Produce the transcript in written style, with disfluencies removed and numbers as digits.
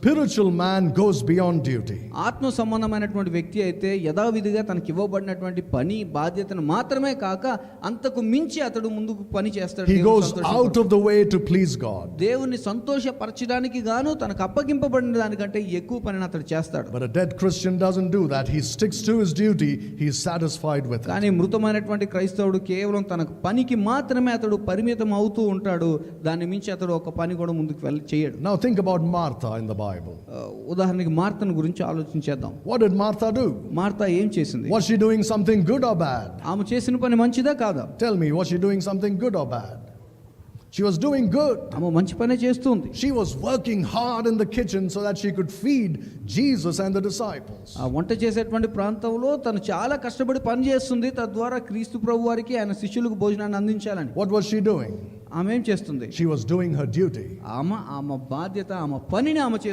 spiritual man goes beyond duty. ఆత్మ సంబంధమైనటువంటి వ్యక్తి అయితే యథావిధిగా తనకి ఇవ్వబడినటువంటి పని బాధ్యతను మాత్రమే కాక అంతకు మించి అతడు ముందుకు పని చేస్తాడు. He goes out of the way to please God. దేవుణ్ణి సంతోషపరచడానికి గాను తనకు అప్పగింపబడిన దానికంటే ఎక్కువ పనిని అతడు చేస్తాడు. But a dead Christian doesn't do that. He sticks to his duty. He is satisfied with it. కానీ మృతమైనటువంటి క్రైస్తవుడు కేవలం తన పనికి మాత్రమే అతడు పరిమితం అవుతూ ఉంటాడు. దాన్ని మించి అతడు ఒక పని కూడా ముందుకు చేయడు. Now think about Martha in the Bible. ఉదాహరణకి మార్తను గురించి ఆలోచించేద్దాం. What did Martha do? Martha ఏం చేసింది? Was she doing something good or bad? ఆమె చేసిన పని మంచిదా కాదా? Tell me, was she doing something good or bad? She was doing good. ఆమె మంచి పనే చేస్తుంది. She was working hard in the kitchen so that she could feed Jesus and the disciples. ఆ వంట చేసేటువంటి ప్రాంతంలో తను చాలా కష్టపడి పని చేస్తుంది. తద్వారా క్రీస్తు ప్రభు వారికి ఆయన శిష్యులకు భోజనాన్ని అందించాలని. What was she doing? ఆమె ఏం చేస్తుంది? She was doing her duty. ఆమె బాధ్యత, ఆమె పనిని ఆమె చేస్తుంది.